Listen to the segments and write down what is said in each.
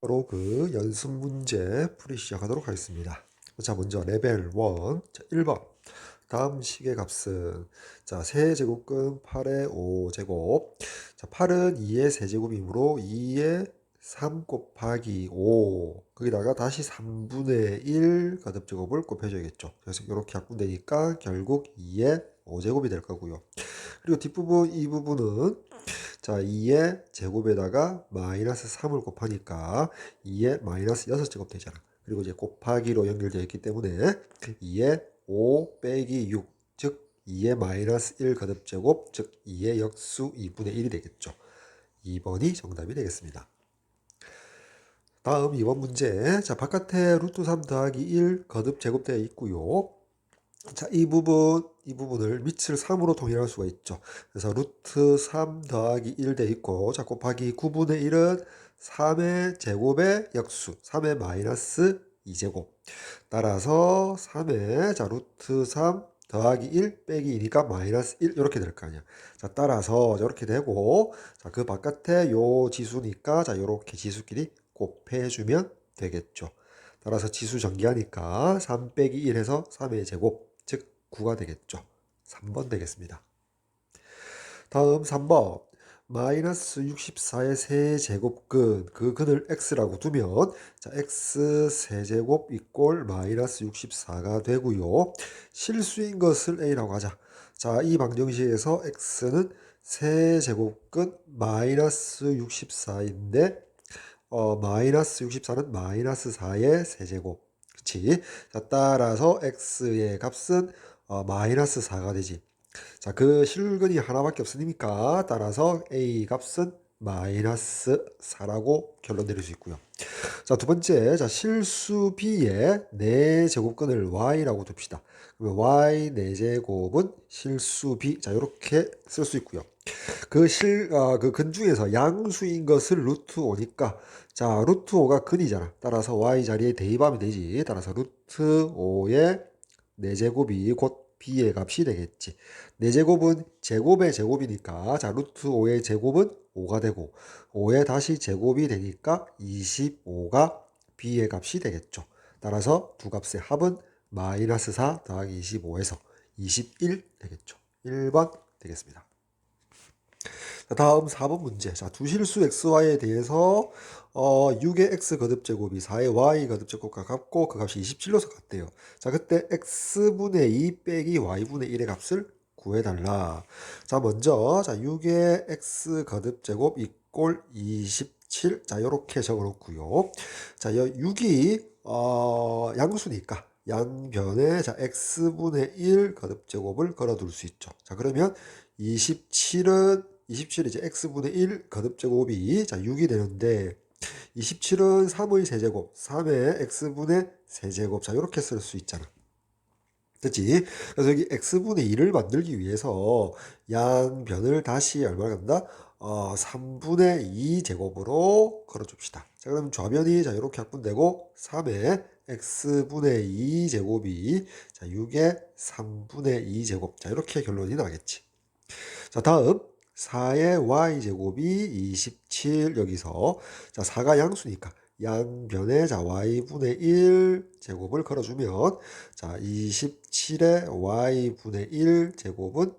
바로 그 연습 문제 풀이 시작하도록 하겠습니다. 자, 먼저 레벨 1. 자, 1번. 다음 식의 값은 자, 세제곱근 8의 5제곱. 자, 8은 2의 세제곱이므로 2의 3 곱하기 5. 거기다가 다시 3분의 1 거듭제곱을 곱해줘야겠죠. 그래서 이렇게 약분되니까 결국 2의 5제곱이 될 거고요. 그리고 뒷부분 이 부분은 자, 2의 제곱에다가 마이너스 3을 곱하니까 2의 마이너스 6제곱 되잖아. 그리고 이제 곱하기로 연결되어 있기 때문에 2의 5 빼기 6, 즉 2의 마이너스 1 거듭제곱, 즉 2의 역수 2분의 1이 되겠죠. 2번이 정답이 되겠습니다. 다음 2번 문제. 자, 바깥에 루트 3 더하기 1 거듭제곱 되어 있고요. 자, 이 부분을 밑을 3으로 통일할 수가 있죠. 그래서 루트 3 더하기 1 돼 있고, 자, 곱하기 9분의 1은 3의 제곱의 역수, 3의 마이너스 2제곱. 따라서 3의, 자, 루트 3 더하기 1 빼기 2니까 마이너스 1, 이렇게 될 거 아니야. 자, 따라서 이렇게 되고, 자, 그 바깥에 요 지수니까, 자, 요렇게 지수끼리 곱해주면 되겠죠. 따라서 지수 전개하니까 3 빼기 1 해서 3의 제곱, 즉 9가 되겠죠. 3번 되겠습니다. 다음 3번. 마이너스 64의 세제곱근, 그 근을 x라고 두면 자, x 세제곱 이꼴 마이너스 64가 되고요. 실수인 것을 a라고 하자. 자, 이 방정식에서 x는 세제곱근 마이너스 64인데 마이너스 64는 마이너스 4의 세제곱. 그치? 자, 따라서 x의 값은 마이너스 4가 되지. 자, 그 실근이 하나밖에 없으니까 따라서 a 값은 마이너스 4라고 결론 내릴 수 있고요. 자, 두 번째, 자, 실수 b의 4제곱근을 y라고 둡시다. 그러면 y 4제곱은 실수 b. 자, 이렇게 쓸 수 있고요. 그 근 중에서 양수인 것을 루트 5니까, 자, 루트 5가 근이잖아. 따라서 y 자리에 대입하면 되지. 따라서 루트 5의 4제곱이 곧 b의 값이 되겠지. 4제곱은 제곱의 제곱이니까, 자, 루트 5의 제곱은 5가 되고, 5의 다시 제곱이 되니까 25가 b의 값이 되겠죠. 따라서 두 값의 합은 마이너스 4 더하기 25에서 21 되겠죠. 1번 되겠습니다. 자, 다음 4번 문제. 자, 두 실수 xy에 대해서 6의 x 거듭제곱이 4의 y 거듭제곱과 같고 그 값이 27로서 같대요. 자, 그때 x분의 2 빼기 y분의 1의 값을 구해달라. 자, 먼저 자, 6의 x 거듭제곱 이꼴 27. 자, 요렇게 적어놓고요. 자, 6이 양수니까 양변에 자, x분의 1 거듭제곱을 걸어둘 수 있죠. 자, 그러면 27은 이제 x분의 1 거듭제곱이 자 6이 되는데 27은 3의 세제곱, 3의 x분의 세제곱. 자, 이렇게 쓸 수 있잖아. 됐지? 그래서 여기 x분의 1을 만들기 위해서 양변을 다시 얼마 간다? 3분의 2 제곱으로 걸어줍시다. 자, 그러면 좌변이 자, 이렇게 약분되고 3의 x분의 2 제곱이 자, 6의 3분의 2 제곱. 자, 이렇게 결론이 나겠지. 자, 다음 4의 y제곱이 27 여기서 자 4가 양수니까 양변에 자 y분의 1 제곱을 걸어주면 자 27의 y분의 1 제곱은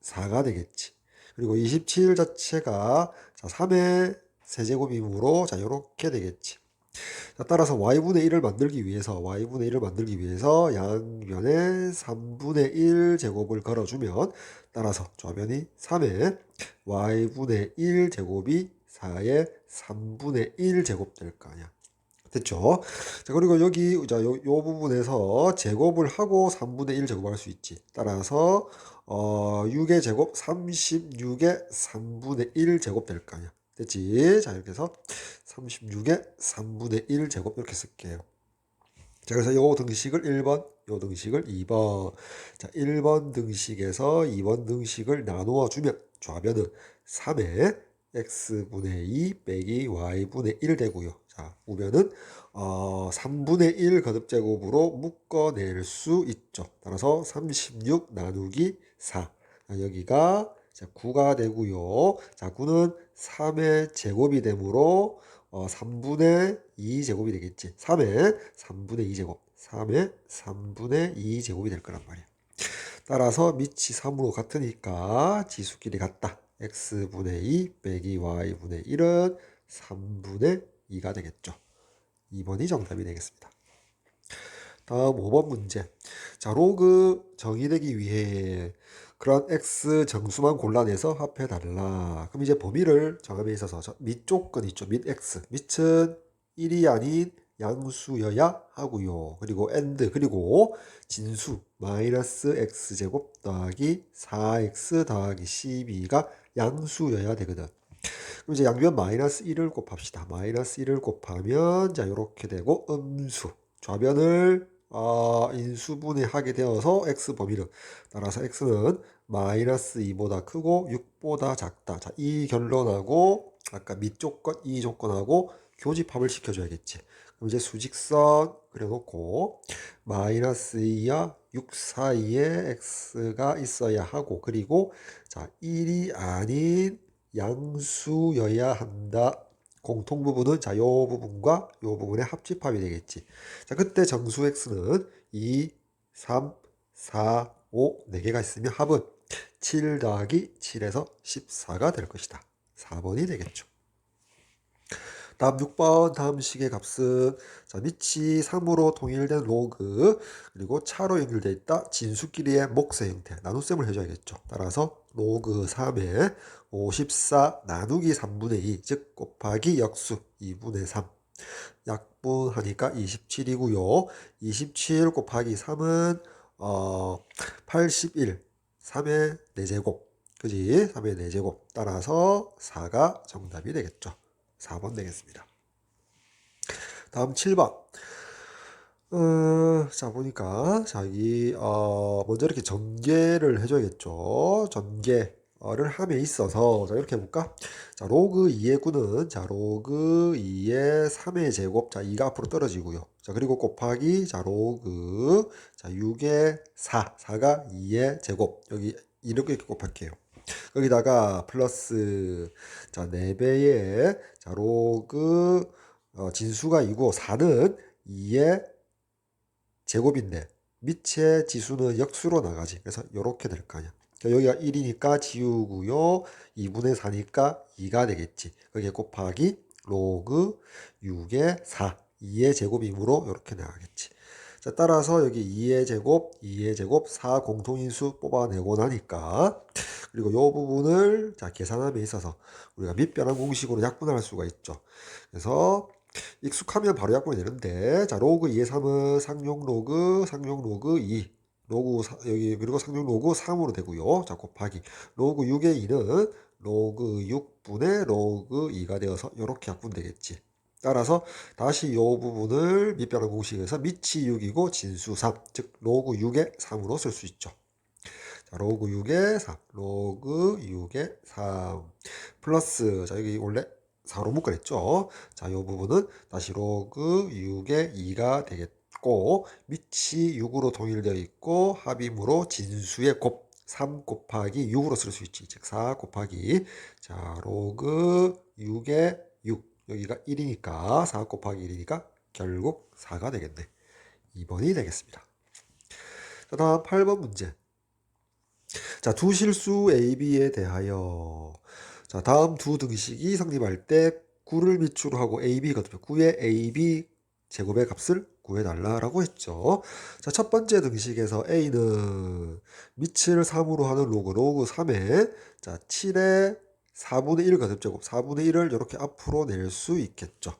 4가 되겠지. 그리고 27 자체가 자 3의 세제곱이므로 자 요렇게 되겠지. 자, 따라서 y분의 1을 만들기 위해서 양변에 3분의 1 제곱을 걸어주면 따라서 좌변이 3의 y분의 1 제곱이 4의 3분의 1 제곱 될 거 아니야. 됐죠? 자, 그리고 여기 자, 요 부분에서 제곱을 하고 3분의 1 제곱할 수 있지. 따라서 6의 제곱 36의 3분의 1 제곱 될 거 아니야. 됐지? 자, 이렇게 해서 36의 3분의 1 제곱 이렇게 쓸게요. 자, 그래서 요 등식을 1번, 요 등식을 2번. 자, 1번 등식에서 2번 등식을 나누어 주면 좌변은 3의 x분의 2 빼기 y분의 1 되고요. 자, 우변은 3분의 1 거듭제곱으로 묶어낼 수 있죠. 따라서 36 나누기 4. 여기가 자, 9가 되고요. 자, 9는 3의 제곱이 되므로 3분의 2 제곱이 되겠지. 3의 3분의 2 제곱. 3의 3분의 2 제곱이 될 거란 말이야. 따라서 밑이 3으로 같으니까 지수끼리 같다. x분의 2 빼기 y분의 1은 3분의 2가 되겠죠. 2번이 정답이 되겠습니다. 다음 5번 문제. 자, 로그 정의되기 위해 그런 x 정수만 골라내서 합해달라. 그럼 이제 범위를 정함에 있어서 밑 조건 있죠. 밑 x. 밑은 1이 아닌 양수여야 하고요. 그리고 and 그리고 진수 마이너스 x제곱 더하기 4x 더하기 12가 양수여야 되거든. 그럼 이제 양변 마이너스 1을 곱합시다. 마이너스 1을 곱하면 자 이렇게 되고 음수 좌변을 인수분해하게 되어서 x 범위는 따라서 x는 마이너스 2보다 크고 6보다 작다. 자, 이 결론하고 아까 밑 조건, 이 조건하고 교집합을 시켜줘야겠지. 그럼 이제 수직선 그려놓고 마이너스 2와 6 사이에 x가 있어야 하고 그리고 자 1이 아닌 양수여야 한다. 공통 부분은 자, 요 부분과 요 부분의 합집합이 되겠지. 자, 그때 정수 x는 2, 3, 4, 5, 4개가 있으면 합은 7 더하기 7에서 14가 될 것이다. 4번이 되겠죠. 다음 6번 다음 식의 값은 자, 밑이 3으로 통일된 로그 그리고 차로 연결되어 있다. 진수끼리의 목세 형태 나눗셈을 해줘야겠죠. 따라서 로그 3에 54 나누기 3분의 2 즉 곱하기 역수 2분의 3 약분하니까 27이고요. 27 곱하기 3은 81 3의 4제곱 그지? 3의 4제곱 따라서 4가 정답이 되겠죠. 4번 되겠습니다. 다음 7번. 자, 보니까, 자, 먼저 이렇게 전개를 해줘야겠죠. 전개를 함에 있어서, 자, 이렇게 해볼까? 자, 로그 2의 9는, 자, 로그 2의 3의 제곱, 자, 2가 앞으로 떨어지고요. 자, 그리고 곱하기, 자, 로그, 자, 6의 4가 2의 제곱. 여기 이렇게 곱할게요. 거기다가 플러스 자 4배의 자 로그 진수가 2고 4는 2의 제곱인데 밑에 지수는 역수로 나가지. 그래서 이렇게 될 거 아니야. 여기가 1이니까 지우고요. 2분의 4니까 2가 되겠지. 거기에 곱하기 로그 6의 4 2의 제곱이므로 이렇게 나가겠지. 자, 따라서 여기 2의 제곱, 2의 제곱, 4 공통인수 뽑아내고 나니까 그리고 이 부분을 자 계산함에 있어서 우리가 밑변환 공식으로 약분할 수가 있죠. 그래서 익숙하면 바로 약분이 되는데 자 로그 2의 3은 상용 로그 2 로그 여기 그리고 상용 로그 3으로 되고요. 자 곱하기 로그 6의 2는 로그 6분의 로그 2가 되어서 이렇게 약분되겠지. 따라서 다시 이 부분을 밑변환 공식에서 밑이 6이고 진수 3, 즉 로그 6의 3으로 쓸 수 있죠. 자, 로그 6의 3, 로그 6의 3 플러스 자 여기 원래 4로 묶어냈죠. 자, 이 부분은 다시 로그 6의 2가 되겠고 밑이 6으로 동일되어 있고 합임으로 진수의 곱 3 곱하기 6으로 쓸 수 있지. 즉 4 곱하기 자 로그 6의 6 여기가 1이니까 4 곱하기 1이니까 결국 4가 되겠네. 2번이 되겠습니다. 자, 다음 8번 문제. 자, 두 실수 AB에 대하여 자, 다음 두 등식이 성립할 때 9를 밑으로 하고 AB거든요. 9의 AB 제곱의 값을 구해달라라고 했죠. 자, 첫 번째 등식에서 A는 밑을 3으로 하는 로그 3에 자, 7의 4분의 1 거듭제곱 4분의 1을 이렇게 앞으로 낼 수 있겠죠.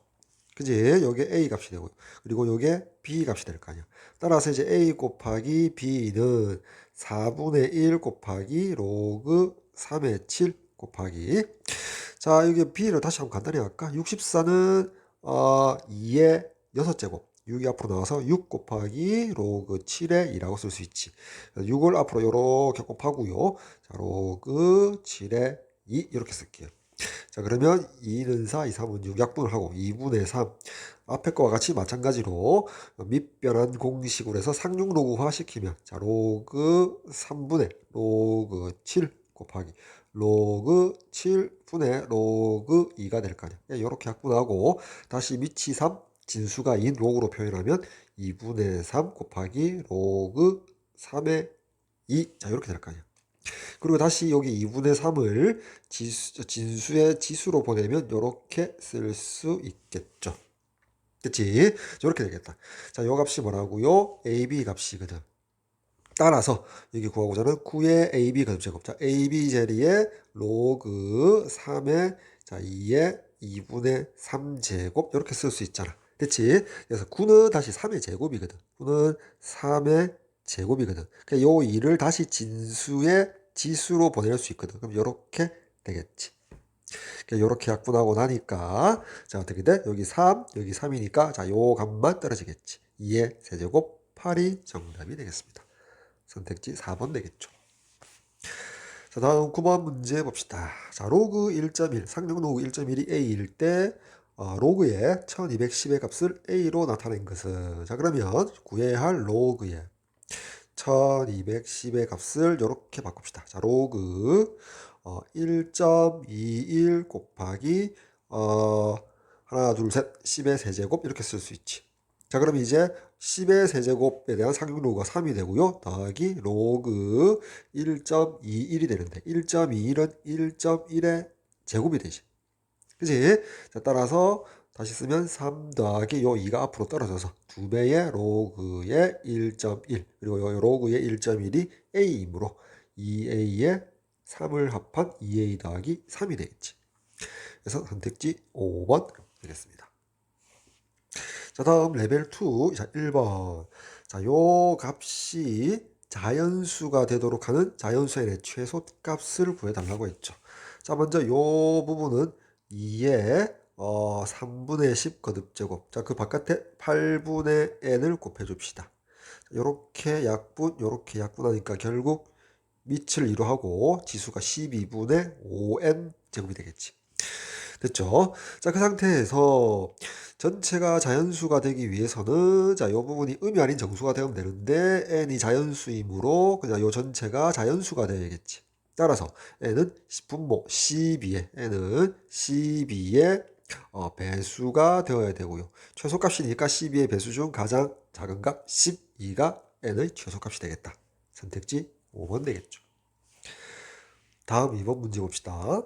그지? 요게 A 값이 되고 그리고 요게 B 값이 될 거 아니야. 따라서 이제 A 곱하기 B는 4분의 1 곱하기 로그 3의 7 곱하기 자 여기 B를 다시 한번 간단히 할까? 64는 2의 6제곱 6이 앞으로 나와서 6 곱하기 로그 7의 2라고 쓸 수 있지. 6을 앞으로 이렇게 곱하고요. 자 로그 7의 2 이렇게 쓸게요. 자 그러면 2는 4, 2, 3은 6 약분을 하고 2분의 3 앞에 거와 같이 마찬가지로 밑변환 공식으로 해서 상용 로그화 시키면 자 로그 3분의 로그 7 곱하기 로그 7분의 로그 2가 될 거 아니야. 이렇게 약분하고 다시 밑이 3, 진수가 2인 로그로 표현하면 2분의 3 곱하기 로그 3의 2. 자, 이렇게 될 거 아니야. 그리고 다시 여기 2분의 3을 진수의 지수로 보내면 이렇게 쓸 수 있겠죠. 그치? 이렇게 되겠다. 자, 요 값이 뭐라고요? AB 값이거든. 따라서 여기 구하고자 하는 9의 AB 거듭제곱. 자, AB 제리의 로그 3의 자, 2의 2분의 3제곱 이렇게 쓸 수 있잖아. 그치? 그래서 9는 다시 3의 제곱이거든. 9는 3의 제곱이거든. 그러니까 요 2를 다시 진수의 지수로 보낼 수 있거든. 그럼 이렇게 되겠지. 이렇게 약분하고 나니까 자 어떻게 돼? 여기 3, 여기 3이니까 자 요 값만 떨어지겠지. 2의 세제곱 8이 정답이 되겠습니다. 선택지 4번 되겠죠. 자 다음 9번 문제 봅시다. 자 로그 1.1 상용 로그 1.1이 a일 때 로그의 1210의 값을 a로 나타낸 것은 자 그러면 구해야 할 로그의 1210의 값을 이렇게 바꿉시다. 자 로그 1.21 곱하기 하나 둘 셋 10의 세제곱 이렇게 쓸 수 있지. 자 그럼 이제 10의 세제곱에 대한 상용 로그가 3이 되고요. 더하기 로그 1.21이 되는데 1.21은 1.1의 제곱이 되지. 그치? 자 따라서 다시 쓰면 3 더하기 요 2가 앞으로 떨어져서 2배의 로그의 1.1 그리고 요 로그의 1.1이 a이므로 2a의 3을 합한 2a 더하기 3이 되겠지. 그래서 선택지 5번 되겠습니다. 자 다음 레벨 2 자 1번 자 요 값이 자연수가 되도록 하는 자연수의 최소값을 구해달라고 했죠. 자 먼저 요 부분은 2의 3분의 10 거듭제곱 자 그 바깥에 8분의 n을 곱해줍시다. 요렇게 약분하니까 결국 밑을 이루하고 지수가 12분의 5n 제곱이 되겠지. 됐죠? 자, 그 상태에서 전체가 자연수가 되기 위해서는 자, 요 부분이 음이 아닌 정수가 되면 되는데 n이 자연수이므로 그냥 요 전체가 자연수가 되겠지. 따라서 n은 분모 12에 n은 12의 배수가 되어야 되고요. 최소값이니까 12의 배수 중 가장 작은 값 12가 n의 최소값이 되겠다. 선택지 5번 되겠죠. 다음 2번 문제 봅시다.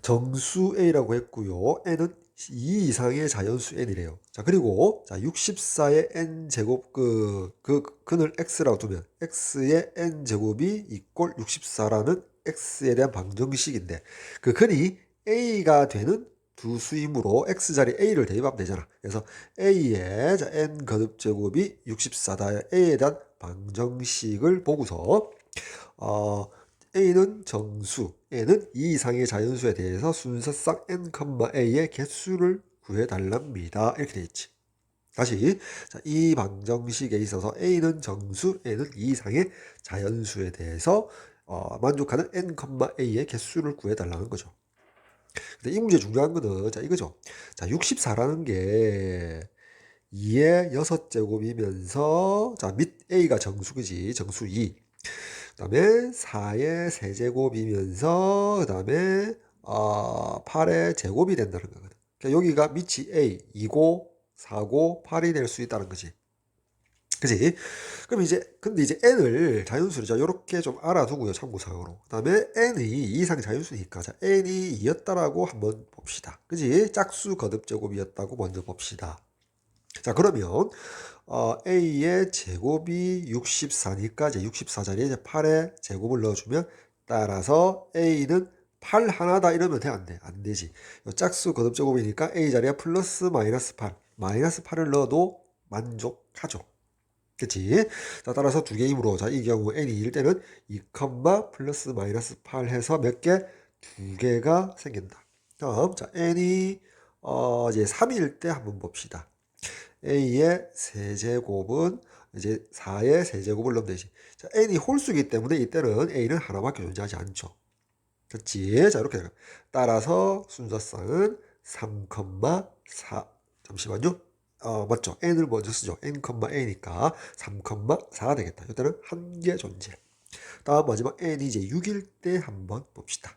정수 a라고 했고요. n은 2 이상의 자연수 n이래요. 자 그리고 자 64의 n 제곱 근을 x라고 두면 x의 n 제곱이 이꼴 64라는 x에 대한 방정식인데 그 근이 a가 되는 두 수이므로 x자리 a를 대입하면 되잖아. 그래서 a의 자, n 거듭 제곱이 64다. a에 대한 방정식을 보고서 a는 정수, n은 2 이상의 자연수에 대해서 순서상 n, a의 개수를 구해달랍니다. 이렇게 되어 있지. 다시 자, 이 방정식에 있어서 a는 정수, n은 2 이상의 자연수에 대해서 만족하는 n, a의 개수를 구해달라는 거죠. 근데 이 문제 중요한 거는 자 이거죠. 자 64라는 게 2의 6제곱이면서 자 밑 a가 정수이지 정수 2. 그다음에 4의 세제곱이면서 그다음에 8의 제곱이 된다는 거거든. 그러니까 여기가 밑이 a 2고 4고 8이 될 수 있다는 거지. 그지? 그럼 이제 근데 이제 n을 자연수죠. 이렇게 좀 알아두고요. 참고사항으로. 그다음에 n이 2 이상 자연수니까 자 n이 2였다라고 한번 봅시다. 그지? 짝수 거듭 제곱이었다고 먼저 봅시다. 자 그러면 a의 제곱이 64니까 이제 64자리에 이제 8의 제곱을 넣어주면 따라서 a는 8 하나다 이러면 돼? 안 돼? 안 되지. 짝수 거듭 제곱이니까 a 자리에 플러스 마이너스 8 마이너스 8을 넣어도 만족하죠. 그치? 자, 따라서 두 개이므로, 자, 이 경우 n이 2일 때는 2, 플러스 마이너스 8 해서 몇 개? 두 개가 생긴다. 다음, 자, n이, 이제 3일 때 한번 봅시다. a의 세제곱은 이제 4의 세제곱을 넣으면 되지. 자, n이 홀수이기 때문에 이때는 a는 하나밖에 존재하지 않죠. 그렇지? 자, 이렇게 따라서 순서상은 3, 4. 잠시만요. 맞죠? n을 먼저 쓰죠. n, a니까 3, 4가 되겠다. 이때는 한 개 존재. 다음 마지막 n이 이제 6일 때 한번 봅시다.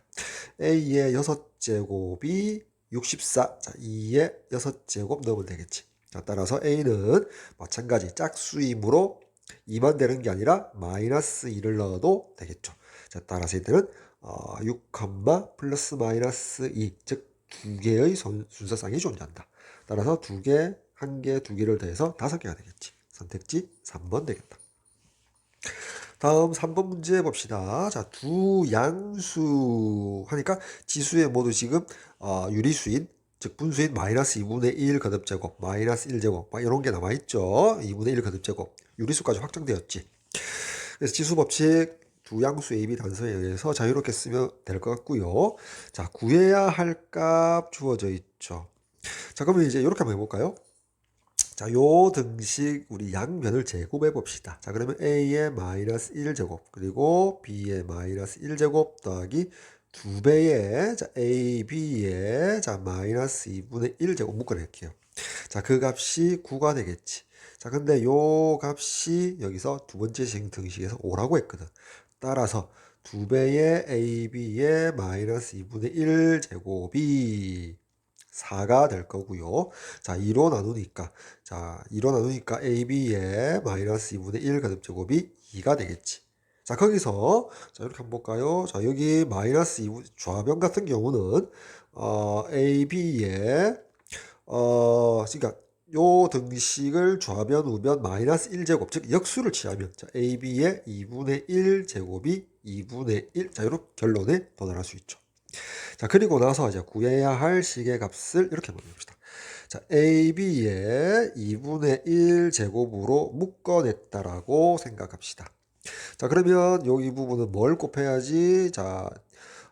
a의 6제곱이 64. 자, 2의 6제곱 넣으면 되겠지. 자, 따라서 a는 마찬가지 짝수이므로 2만 되는 게 아니라 마이너스 2를 넣어도 되겠죠. 자, 따라서 이때는 6, 플러스 마이너스 2, 즉 두 개의 순서쌍이 존재한다. 따라서 두 개, 한 개, 두 개를 더해서 5개가 되겠지. 선택지 3번 되겠다. 다음 3번 문제 봅시다. 자, 두 양수 하니까 지수에 모두 지금 유리수인 즉 분수인 마이너스 2분의 1 거듭제곱, 마이너스 1제곱 이런 게 남아있죠. 2분의 1 거듭제곱 유리수까지 확정되었지. 그래서 지수 법칙 두 양수 A, B 단서에 의해서 자유롭게 쓰면 될 것 같고요. 자, 구해야 할 값 주어져 있죠. 자, 그러면 이제 이렇게 한번 해볼까요? 자, 요 등식 우리 양변을 제곱해 봅시다. 자, 그러면 a의 마이너스 1제곱 그리고 b의 마이너스 1제곱 더하기 2배의 자, ab의 자 마이너스 2분의 1제곱 묶어낼게요. 자, 그 값이 9가 되겠지. 자, 근데 요 값이 여기서 두 번째 등식에서 5라고 했거든. 따라서 2배의 ab의 마이너스 2분의 1제곱이 4가 될 거고요. 자, 2로 나누니까 AB의 마이너스 2분의 1 가듭제곱이 2가 되겠지. 자, 거기서 자, 이렇게 한번 볼까요? 자, 여기 마이너스 2 좌변 같은 경우는 AB의 그러니까 요 등식을 좌변 우변 마이너스 1제곱 즉 역수를 취하면 자, AB의 2분의 1제곱이 2분의 1 자, 이렇게 결론에 도달할 수 있죠. 자, 그리고 나서 이제 구해야 할 식의 값을 이렇게 만듭시다. 자, AB의 2분의 1 제곱으로 묶어냈다라고 생각합시다. 자, 그러면 여기 부분은 뭘 곱해야지 자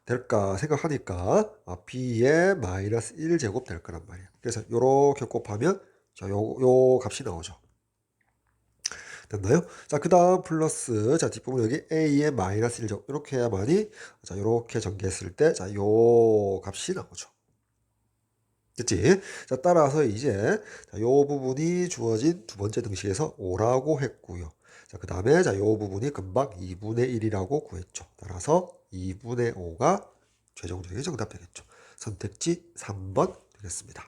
될까 생각하니까 B의 마이너스 1 제곱 될 거란 말이야. 그래서 요렇게 곱하면 자, 요 값이 나오죠. 됐나요? 자, 그 다음 플러스, 자, 뒷부분 여기 a의 마이너스 1제곱. 이렇게 해야만이, 자, 이렇게 전개했을 때, 자, 요 값이 나오죠. 됐지? 자, 따라서 이제, 자, 요 부분이 주어진 두 번째 등식에서 5라고 했고요. 자, 그 다음에, 자, 요 부분이 금방 2분의 1이라고 구했죠. 따라서 2분의 5가 최종적인 정답 되겠죠. 선택지 3번 되겠습니다.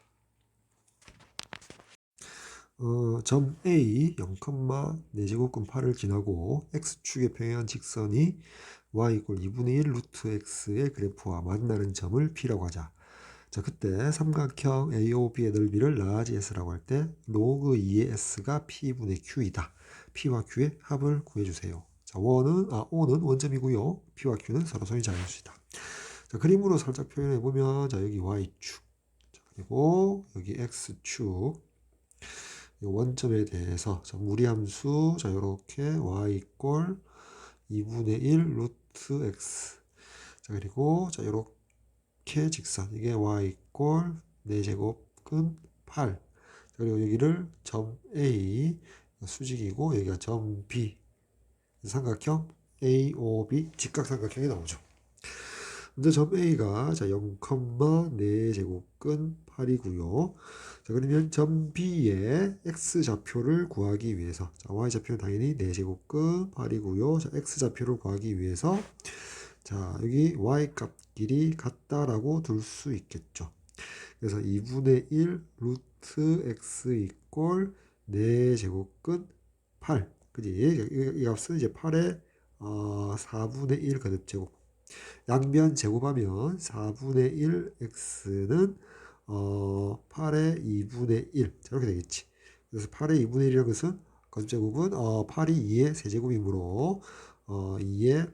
점 A 0,4제곱근 8을 지나고 x축에 평행한 직선이 y = 2분의 1 루트 x의 그래프와 만나는 점을 P라고 하자. 자, 그때 삼각형 AOB의 넓이를 라지 S라고 할 때 로그 2의 S가 P분의 Q이다. P와 Q의 합을 구해주세요. 자, O는 원점이고요. P와 Q는 서로서의 자연수이다. 자, 그림으로 살짝 표현해보면 자, 여기 Y축, 자, 그리고 여기 X축 원점에 대해서 자, 무리함수 자 요렇게 y = 2분의 1 루트 x 자 그리고 자 요렇게 직선 이게 y = 4제곱근 8 자, 그리고 여기를 점 A 수직이고 여기가 점 B 삼각형 AOB 직각삼각형이 나오죠. 근데 점 A가 자 0,4제곱근 8이고요. 자, 그러면 점 B의 X좌표를 구하기 위해서 자, Y좌표는 당연히 4제곱근 8이고요. 자, X좌표를 구하기 위해서 자, 여기 Y값끼리 같다라고 둘 수 있겠죠. 그래서 2분의 1 루트 X = 4제곱근 8 그지? 이 값은 이제 8의 4분의 1 거듭제곱 양변 제곱하면 4분의 1 x는 8의 2분의 1 이렇게 되겠지. 그래서 8의 2분의 1이라는 것은 거듭제곱은 8이 2의 세제곱이므로 2의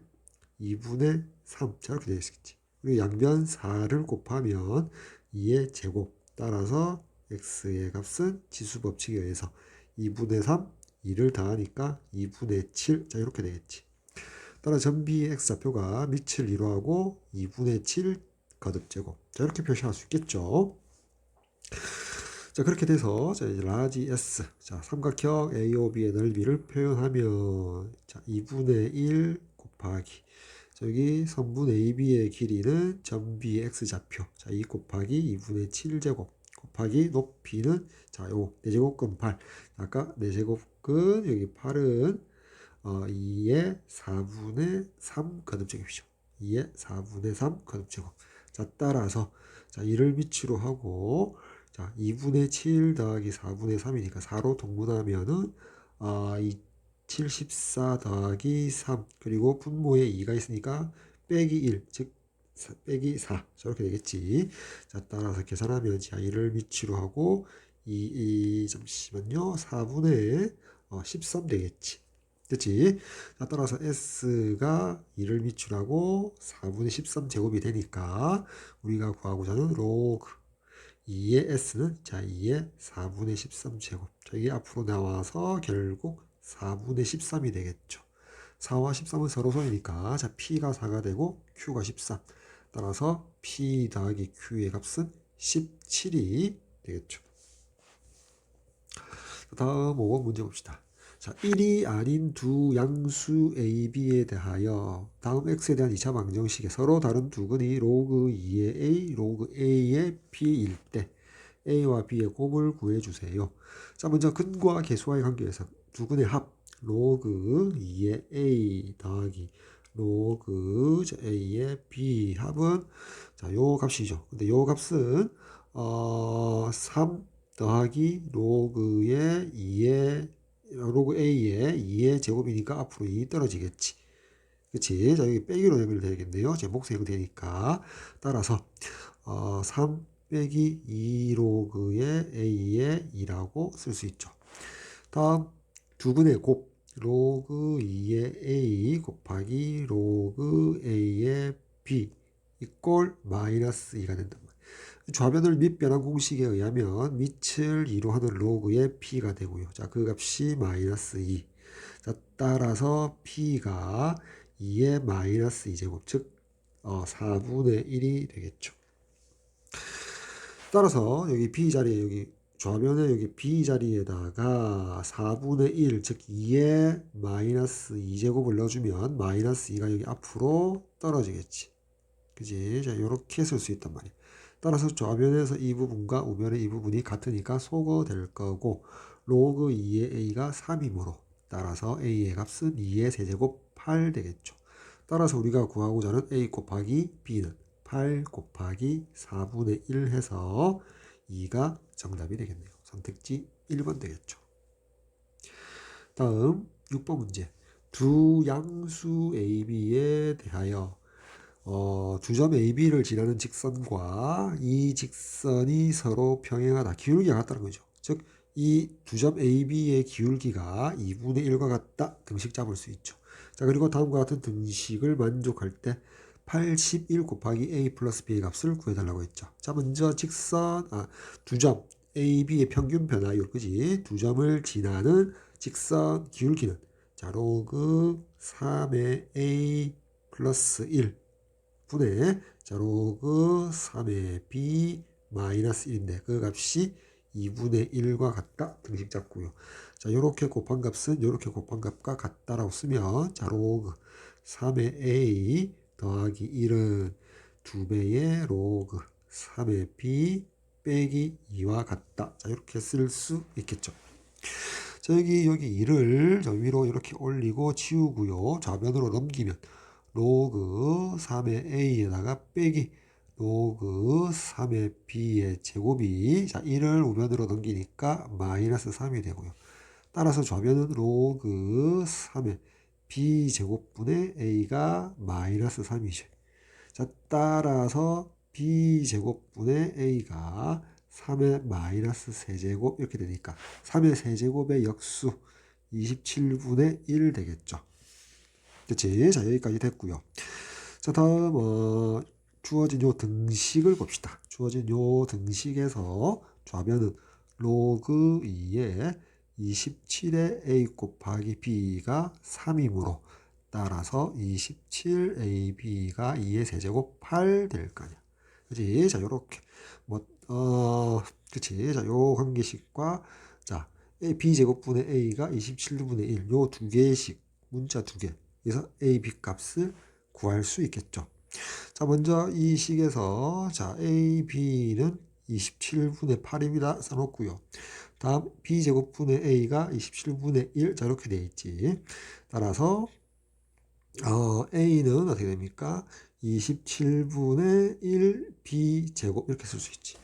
2분의 3 이렇게 되겠지. 그리고 양변 4를 곱하면 2의 제곱 따라서 x의 값은 지수 법칙에 의해서 2분의 3 2를 더하니까 2분의 7 자 이렇게 되겠지. 따라 전비의 x좌표가 밑을 이루하고 2분의 7 거듭제곱 자 이렇게 표시할 수 있겠죠. 자 그렇게 돼서 자 이제 라지 S 자 삼각형 AOB의 넓이를 표현하면 자 2분의 1 곱하기 자 여기 선분 AB의 길이는 전비 x좌표 자 2 곱하기 2분의 7제곱 곱하기 높이는 자 요 4제곱근 8 아까 4제곱근 여기 8은 2의 4분의 3 거듭제곱이죠. 2의 4분의 3 거듭제곱. 자, 따라서 자, 2를 밑으로 하고 자, 2분의 7 더하기 4분의 3이니까 4로 동분하면은 74 더하기 3 그리고 분모에 2가 있으니까 빼기 1, 즉 빼기 4 저렇게 되겠지. 자, 따라서 계산하면 자, 2를 밑으로 하고 잠시만요. 4분의 13 되겠지. 그치? 자, 따라서 S가 2를 밑으로 4분의 13 제곱이 되니까 우리가 구하고자 하는 로그 2의 S는 자 2의 4분의 13 제곱. 자, 이게 앞으로 나와서 결국 4분의 13이 되겠죠. 4와 13은 서로 소이니까 자 P가 4가 되고 Q가 13. 따라서 P 더하기 Q의 값은 17이 되겠죠. 다음 5번 문제 봅시다. 자, 1이 아닌 두 양수 A, B에 대하여 다음 X에 대한 2차 방정식에 서로 다른 두 근이 로그 2의 A, 로그 A의 B일 때 A와 B의 곱을 구해주세요. 자, 먼저 근과 계수와의 관계에서 두 근의 합 로그 2의 A 더하기 로그 A의 B 합은 자, 요 값이죠. 근데 요 값은 3 더하기 로그의 2의 로그 A의 2의 제곱이니까 앞으로 2 떨어지겠지. 그치? 자, 여기 빼기로 연결되겠네요. 제목수형 되니까. 따라서 3 빼기 2 로그의 A의 2라고 쓸 수 있죠. 다음 두 근의 곱 로그 2의 A 곱하기 로그 A의 B 이꼴 마이너스 2가 된다. 좌변을 밑변환 공식에 의하면 밑을 2로 하는 로그의 P가 되고요. 자, 그 값이 마이너스 2. 자, 따라서 P가 2의 마이너스 2제곱, 즉 4분의 1이 되겠죠. 따라서 여기 B 자리에 여기 좌변에 여기 B 자리에다가 4분의 1, 즉 2의 마이너스 2제곱을 넣어주면 마이너스 2가 여기 앞으로 떨어지겠지. 그지? 자, 요렇게 쓸 수 있단 말이야. 따라서 좌변에서 이 부분과 우변의 이 부분이 같으니까 소거될 거고 로그 2의 A가 3이므로 따라서 A의 값은 2의 세제곱 8 되겠죠. 따라서 우리가 구하고자 하는 A 곱하기 B는 8 곱하기 4분의 1 해서 2가 정답이 되겠네요. 선택지 1번 되겠죠. 다음 6번 문제. 두 양수 AB에 대하여 두 점 AB를 지나는 직선과 이 직선이 서로 평행하다. 기울기가 같다는 거죠. 즉, 이 두 점 AB의 기울기가 2분의 1과 같다. 등식 잡을 수 있죠. 자, 그리고 다음과 같은 등식을 만족할 때 81 곱하기 A 플러스 B의 값을 구해달라고 했죠. 자, 먼저 두 점 AB의 평균 변화율, 그지? 두 점을 지나는 직선 기울기는 자, 로그 3의 A 플러스 1 분의 자, 로그 3의 B 마이너스 1인데 그 값이 2분의 1과 같다. 등식 잡고요. 자, 요렇게 곱한 값은 요렇게 곱한 값과 같다라고 쓰면 자, 로그 3의 A 더하기 1은 2배의 로그 3의 B 빼기 2와 같다. 자, 이렇게 쓸 수 있겠죠. 자, 여기 2를 저 위로 이렇게 올리고 치우고요. 좌변으로 넘기면 로그 3의 A에다가 빼기 로그 3의 B의 제곱이 자 1을 우변으로 넘기니까 마이너스 3이 되고요. 따라서 좌변은 로그 3의 B제곱분의 A가 마이너스 3이죠. 자, 따라서 B제곱분의 A가 3의 마이너스 세제곱 이렇게 되니까 3의 세제곱의 역수 27분의 1 되겠죠. 그치? 자, 여기까지 됐고요. 자, 다음 주어진 요 등식을 봅시다. 주어진 요 등식에서 좌변은 로그 2에 27의 A 곱하기 B가 3이므로 따라서 27AB가 2의 세제곱 8 될 거 아니야. 그치? 자, 요렇게 그치? 자, 요 관계식과 자, B제곱분의 A가 27분의 1, 요 두 개씩 문자 두 개. 그래서 A, B 값을 구할 수 있겠죠. 자, 먼저 이 식에서 자, A, B는 27분의 8입니다. 써놓고요. 다음 b제곱분의 a가 27분의 1. 자, 이렇게 돼 있지. 따라서 a는 어떻게 됩니까? 27분의 1 b제곱 이렇게 쓸 수 있지.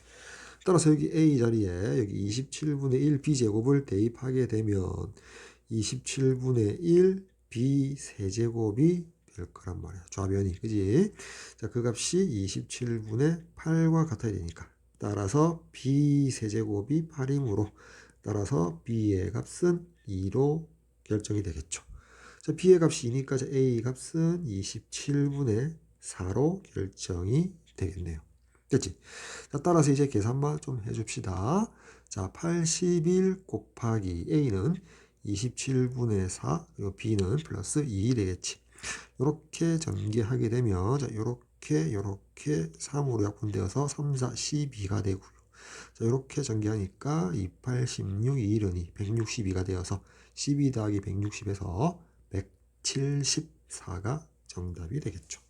따라서 여기 a 자리에 여기 27분의 1 b제곱을 대입하게 되면 27분의 1 b 세제곱이 될 거란 말이야. 좌변이. 그지? 자, 그 값이 27분의 8과 같아야 되니까. 따라서 b 세제곱이 8이므로 따라서 b의 값은 2로 결정이 되겠죠. 자, b의 값이 2니까 a 값은 27분의 4로 결정이 되겠네요. 됐지? 자, 따라서 이제 계산만 좀 해줍시다. 자, 81 곱하기 a는 27분의 4, 그리고 b는 플러스 2 되겠지. 이렇게 전개하게 되면, 자, 요렇게 3으로 약분되어서 3, 4, 12가 되고요. 자, 이렇게 전개하니까 28, 16, 2, 1이 162가 되어서 12 더하기 160에서 174가 정답이 되겠죠.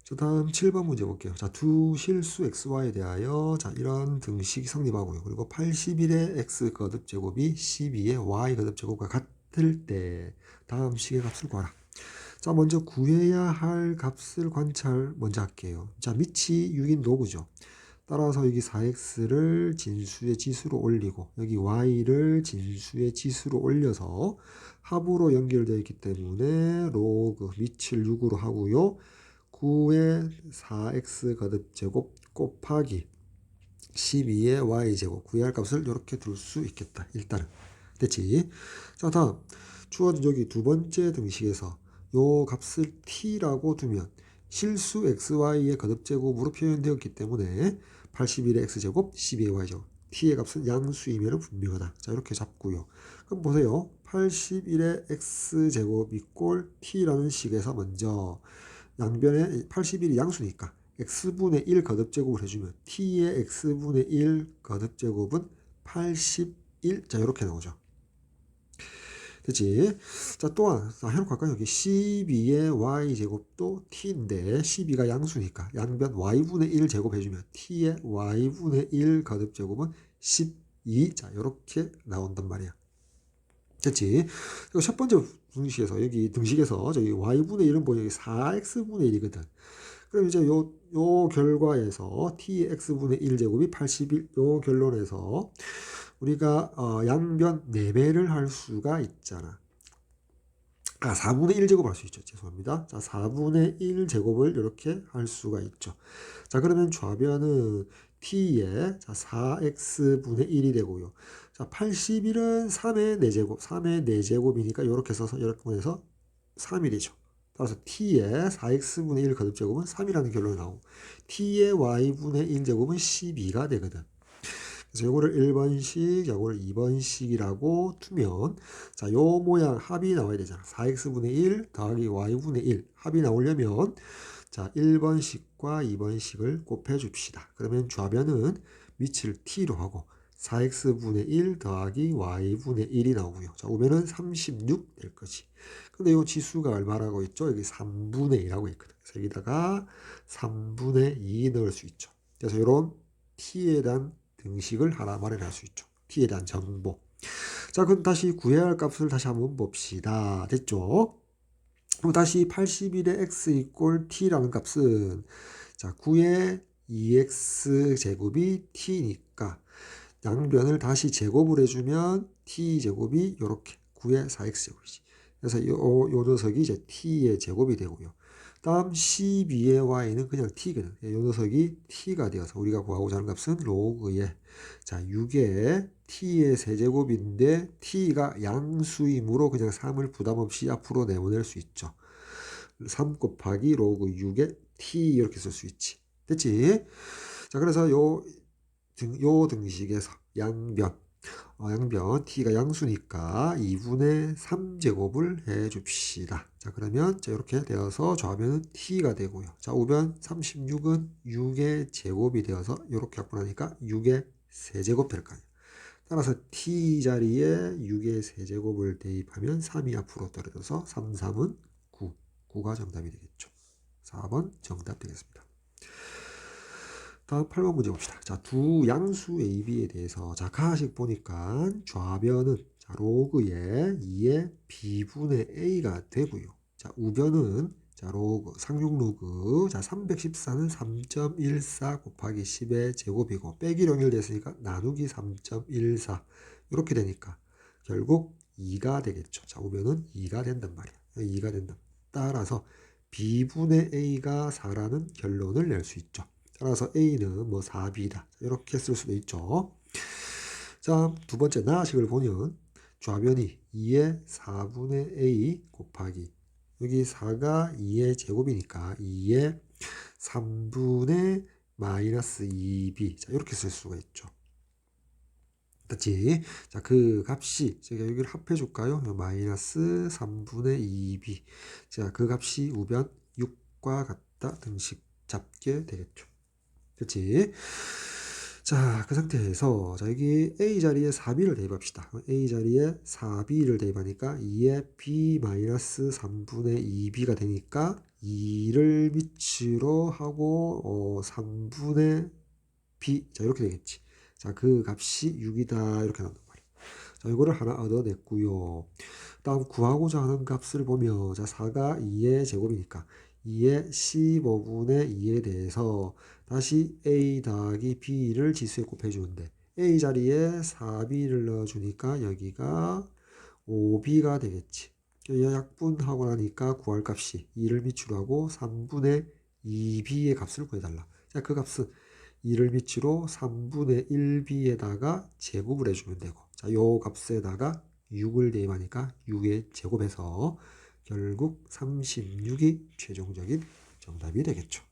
자, 다음 7번 문제 볼게요. 자, 두 실수 xy에 대하여 자, 이런 등식이 성립하고요. 그리고 81의 x 거듭 제곱이 12의 y 거듭 제곱과 같을 때 다음 식의 값을 구하라. 자, 먼저 구해야 할 값을 관찰 먼저 할게요. 자, 밑이 6인 로그죠. 따라서 여기 4x를 진수의 지수로 올리고 여기 y를 진수의 지수로 올려서 합으로 연결되어 있기 때문에 로그 밑을 6으로 하고요. 9의 4x 거듭 제곱 곱하기 12의 y제곱 구해야 할 값을 이렇게 둘 수 있겠다. 일단은 됐지. 자, 다음 주어진 여기 두 번째 등식에서 요 값을 t라고 두면 실수 xy의 거듭제곱으로 표현되었기 때문에 81의 x제곱 12의 y제곱 t의 값은 양수이면 분명하다. 자, 이렇게 잡고요. 그럼 보세요. 81의 x제곱 이꼴 t라는 식에서 먼저 양변에 81이 양수니까 x분의 1 거듭제곱을 해주면 t의 x분의 1 거듭제곱은 81. 자, 이렇게 나오죠. 됐지? 자, 또한 해놓고 할까요? 여기 12의 y제곱도 t인데 12가 양수니까 양변 y분의 1 제곱해주면 t의 y분의 1 거듭제곱은 12. 자, 이렇게 나온단 말이야. 됐지? 그리고 첫 번째 등식에서 여기 등식에서 저기 y분의 1은 뭐냐? 4x분의 1이거든. 그럼 이제 요 결과에서 tx분의 1제곱이 81, 요 결론에서 우리가 양변 4배를 할 수가 있잖아. 4분의 1제곱 할 수 있죠. 죄송합니다. 자, 4분의 1제곱을 이렇게 할 수가 있죠. 자, 그러면 좌변은 t에 자, 4x분의 1이 되고요. 자, 81은 3의 4제곱, 3의 4제곱이니까 이렇게 써서 이렇게 해서 3이 되죠. 따라서 t의 4x분의 1 거듭제곱은 3이라는 결론이 나오고 t의 y분의 1제곱은 12가 되거든. 그래서 요거를 1번식, 요거를 2번식이라고 두면 자, 요 모양 합이 나와야 되잖아. 4x분의 1 더하기 y분의 1 합이 나오려면 자, 1번식과 2번식을 곱해 줍시다. 그러면 좌변은 밑을 t로 하고 4x분의 1 더하기 y분의 1이 나오고요. 자, 우변은 36 될 거지. 근데 이 지수가 얼마라고 있죠? 여기 3분의 2라고 있거든. 그래서 여기다가 3분의 2 넣을 수 있죠. 그래서 이런 t에 대한 등식을 하나 마련할 수 있죠. t에 대한 정보. 자, 그럼 다시 구해야 할 값을 다시 한번 봅시다. 됐죠? 그럼 다시 81의 x 이꼴 t라는 값은 자, 9의 2x 제곱이 t니까 양변을 다시 제곱을 해주면 t제곱이 이렇게 9의 4x 제곱이지. 그래서 요 녀석이 이제 t의 제곱이 되고요. 다음 12의 y는 그냥 t거든. 이 녀석이 t가 되어서 우리가 구하고자 하는 값은 로그의 자 6의 t의 세제곱인데 t가 양수이므로 그냥 3을 부담 없이 앞으로 내보낼 수 있죠. 3 곱하기 로그 6의 t 이렇게 쓸 수 있지. 됐지? 자, 그래서 요 등식에서 양변 t가 양수니까 2분의 3제곱을 해줍시다. 자, 그러면 자, 이렇게 되어서 좌변은 t가 되고요. 자, 우변 36은 6의 제곱이 되어서 이렇게 약분하니까 6의 세제곱 될 거 아니에요. 따라서 t 자리에 6의 세제곱을 대입하면 3이 앞으로 떨어져서 3, 3은 9. 9가 정답이 되겠죠. 4번 정답 되겠습니다. 다음 8번 문제 봅시다. 자, 두 양수 A, B에 대해서 자, 가식 보니까 좌변은 자, 로그의 2의 B분의 A가 되고요. 자, 우변은 자, 로그, 상용 로그. 자, 314는 3.14 곱하기 10의 제곱이고 빼기 연결됐으니까 나누기 3.14 이렇게 되니까 결국 2가 되겠죠. 자, 우변은 2가 된단 말이야. 2가 된다. 따라서 B분의 A가 4라는 결론을 낼 수 있죠. 따라서 A는 뭐 4B다. 이렇게 쓸 수도 있죠. 자, 두 번째 나식을 보면 좌변이 2의 4분의 A 곱하기 여기 4가 2의 제곱이니까 2의 3분의 마이너스 2B 자, 이렇게 쓸 수가 있죠. 맞지? 자, 그 값이 제가 여기를 합해 줄까요? 마이너스 3분의 2B 자, 그 값이 우변 6과 같다 등식 잡게 되겠죠. 그치? 자, 그 상태에서 자, 여기 A 자리에 4B를 대입합시다. A 자리에 4B를 대입하니까 2의 B-3분의 2B가 되니까 2를 밑으로 하고 3분의 B 자, 이렇게 되겠지. 자, 그 값이 6이다. 이렇게 나온단 말이야. 자, 이거를 하나 얻어냈고요. 다음 구하고자 하는 값을 보면 자, 4가 2의 제곱이니까 2의 15분의 2에 대해서 다시 A 더하기 B를 지수에 곱해주는데 A 자리에 4B를 넣어주니까 여기가 5B가 되겠지. 약분하고 나니까 구할 값이 2를 밑으로 하고 3분의 2B의 값을 구해달라. 자, 그 값은 2를 밑으로 3분의 1B에다가 제곱을 해주면 되고 자, 요 값에다가 6을 대입하니까 6의 제곱에서 결국 36이 최종적인 정답이 되겠죠.